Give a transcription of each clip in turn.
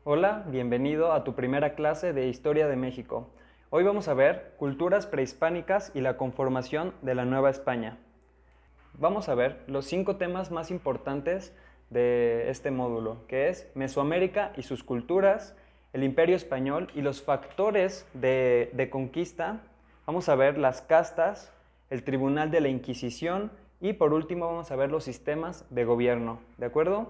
Hola, bienvenido a tu primera clase de Historia de México. Hoy vamos a ver culturas prehispánicas y la conformación de la Nueva España. Vamos a ver los 5 temas más importantes de este módulo, que es Mesoamérica y sus culturas, el Imperio Español y los factores de conquista. Vamos a ver las castas, el Tribunal de la Inquisición y por último vamos a ver los sistemas de gobierno, ¿de acuerdo?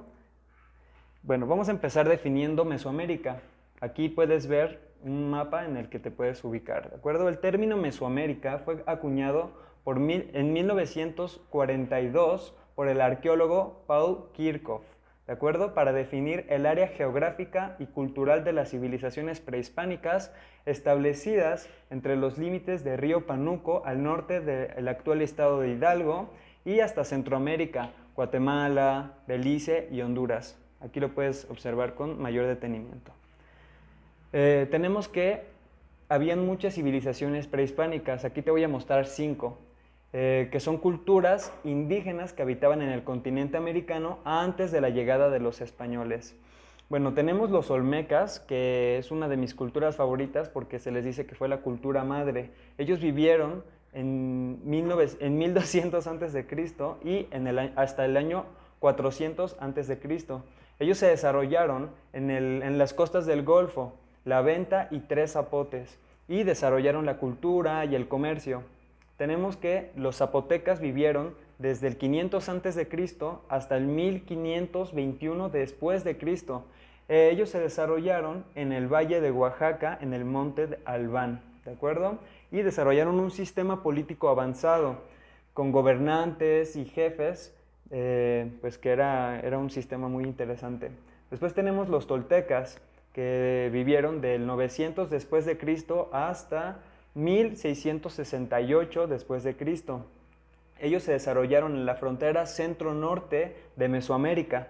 Bueno, vamos a empezar definiendo Mesoamérica. Aquí puedes ver un mapa en el que te puedes ubicar, ¿de acuerdo? El término Mesoamérica fue acuñado en 1942 por el arqueólogo Paul Kirchhoff, ¿de acuerdo? Para definir el área geográfica y cultural de las civilizaciones prehispánicas establecidas entre los límites de Río Panuco al norte del actual estado de Hidalgo y hasta Centroamérica, Guatemala, Belice y Honduras. Aquí lo puedes observar con mayor detenimiento. Tenemos que habían muchas civilizaciones prehispánicas. Aquí te voy a mostrar 5, que son culturas indígenas que habitaban en el continente americano antes de la llegada de los españoles. Bueno, tenemos los olmecas, que es una de mis culturas favoritas porque se les dice que fue la cultura madre. Ellos vivieron en 1200 a.C. y hasta el año 400 a.C. Ellos se desarrollaron en las costas del Golfo, la Venta y Tres Zapotes, y desarrollaron la cultura y el comercio. Tenemos que los zapotecas vivieron desde el 500 a.C. hasta el 1521 después de Cristo. Ellos se desarrollaron en el valle de Oaxaca, en el monte de Albán, ¿de acuerdo? Y desarrollaron un sistema político avanzado, con gobernantes y jefes, pues que era un sistema muy interesante. Después tenemos los toltecas, que vivieron del 900 después de Cristo hasta 1668 después de Cristo. Ellos se desarrollaron en la frontera centro-norte de Mesoamérica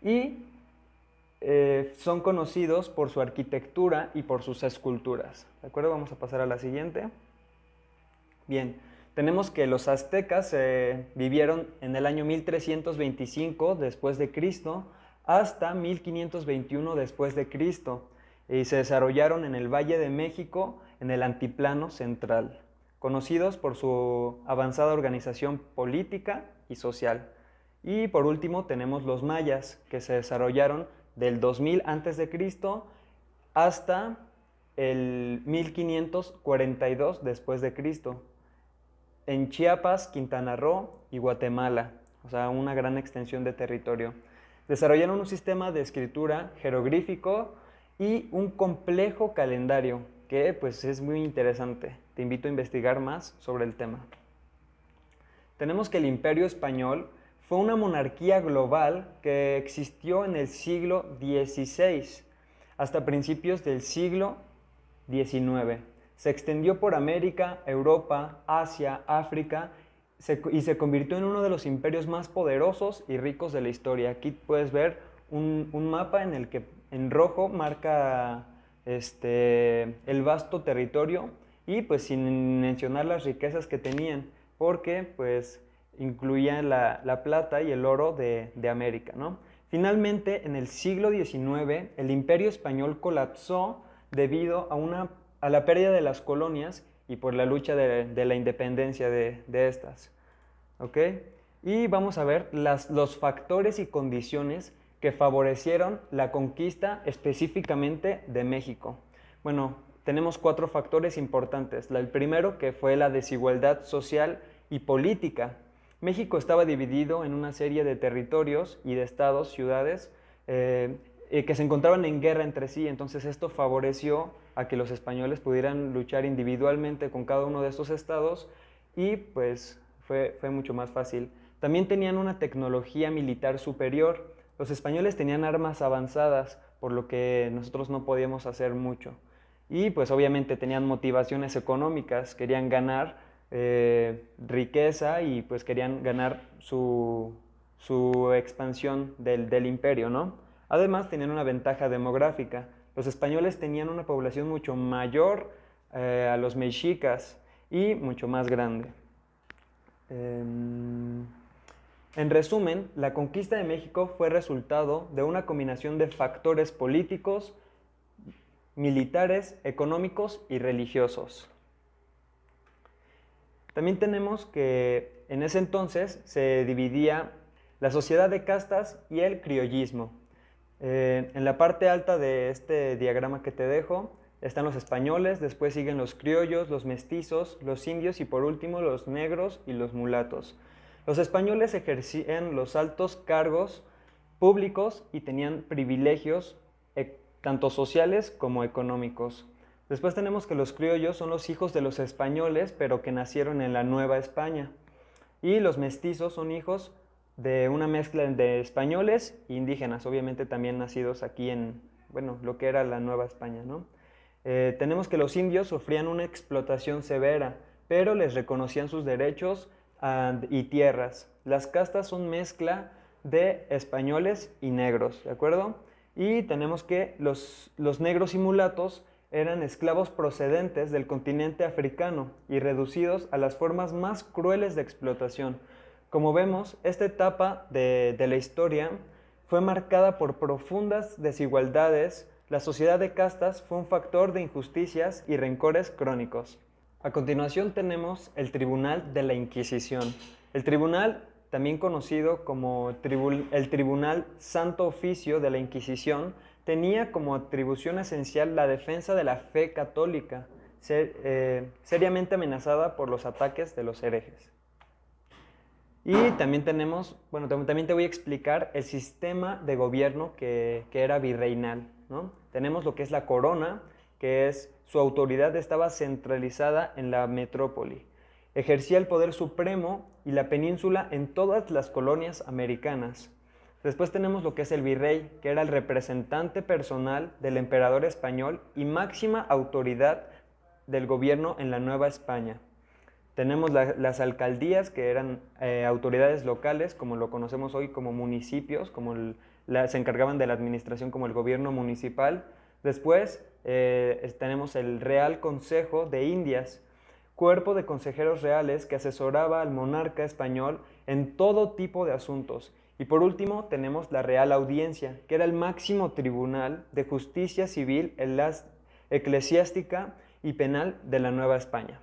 y son conocidos por su arquitectura y por sus esculturas. ¿De acuerdo? Vamos a pasar a la siguiente. Bien, tenemos que los aztecas vivieron en el año 1325 después de Cristo hasta 1521 después de Cristo y se desarrollaron en el Valle de México, en el Altiplano Central, conocidos por su avanzada organización política y social. Y por último tenemos los mayas, que se desarrollaron del 2000 a.C. hasta el 1542 después de Cristo, en Chiapas, Quintana Roo y Guatemala, o sea, una gran extensión de territorio. Desarrollaron un sistema de escritura jeroglífico y un complejo calendario que pues es muy interesante. Te invito a investigar más sobre el tema. Tenemos que el Imperio Español fue una monarquía global que existió en el siglo XVI hasta principios del siglo XIX. Se extendió por América, Europa, Asia, África y se convirtió en uno de los imperios más poderosos y ricos de la historia. Aquí puedes ver un mapa en el que en rojo marca el vasto territorio y pues sin mencionar las riquezas que tenían, porque pues incluían la plata y el oro de América, ¿no? Finalmente, en el siglo XIX, el Imperio Español colapsó debido a la pérdida de las colonias y por la lucha de la independencia de estas. ¿Ok? Y vamos a ver los factores y condiciones que favorecieron la conquista específicamente de México. Bueno, tenemos 4 factores importantes. El primero, que fue la desigualdad social y política. México estaba dividido en una serie de territorios y de estados, ciudades, que se encontraban en guerra entre sí. Entonces esto favoreció a que los españoles pudieran luchar individualmente con cada uno de estos estados y pues fue mucho más fácil. También tenían una tecnología militar superior. Los españoles tenían armas avanzadas, por lo que nosotros no podíamos hacer mucho. Y pues obviamente tenían motivaciones económicas, querían ganar riqueza y pues querían ganar su expansión del imperio, ¿no? Además tenían una ventaja demográfica. Los españoles tenían una población mucho mayor a los mexicas y mucho más grande. En resumen, la conquista de México fue resultado de una combinación de factores políticos, militares, económicos y religiosos. También tenemos que en ese entonces se dividía la sociedad de castas y el criollismo. En la parte alta de este diagrama que te dejo están los españoles, después siguen los criollos, los mestizos, los indios y por último los negros y los mulatos. Los españoles ejercían los altos cargos públicos y tenían privilegios tanto sociales como económicos. Después tenemos que los criollos son los hijos de los españoles, pero que nacieron en la Nueva España. Y los mestizos son hijos de una mezcla de españoles e indígenas, obviamente también nacidos aquí en, bueno, lo que era la Nueva España, ¿no? Tenemos que los indios sufrían una explotación severa, pero les reconocían sus derechos y tierras. Las castas son mezcla de españoles y negros, ¿de acuerdo? Y tenemos que los negros y mulatos eran esclavos procedentes del continente africano y reducidos a las formas más crueles de explotación. Como vemos, esta etapa de la historia fue marcada por profundas desigualdades. La sociedad de castas fue un factor de injusticias y rencores crónicos. A continuación tenemos el Tribunal de la Inquisición. El tribunal, también conocido como el Tribunal Santo Oficio de la Inquisición, tenía como atribución esencial la defensa de la fe católica, seriamente amenazada por los ataques de los herejes. Y también tenemos, bueno, también te voy a explicar el sistema de gobierno que era virreinal, ¿no? Tenemos lo que es la corona, que es su autoridad estaba centralizada en la metrópoli. Ejercía el poder supremo y la península en todas las colonias americanas. Después tenemos lo que es el virrey, que era el representante personal del emperador español y máxima autoridad del gobierno en la Nueva España. Tenemos las alcaldías, que eran autoridades locales, como lo conocemos hoy como municipios, se encargaban de la administración como el gobierno municipal. Después tenemos el Real Consejo de Indias, cuerpo de consejeros reales que asesoraba al monarca español en todo tipo de asuntos. Y por último tenemos la Real Audiencia, que era el máximo tribunal de justicia civil, eclesiástica y penal de la Nueva España.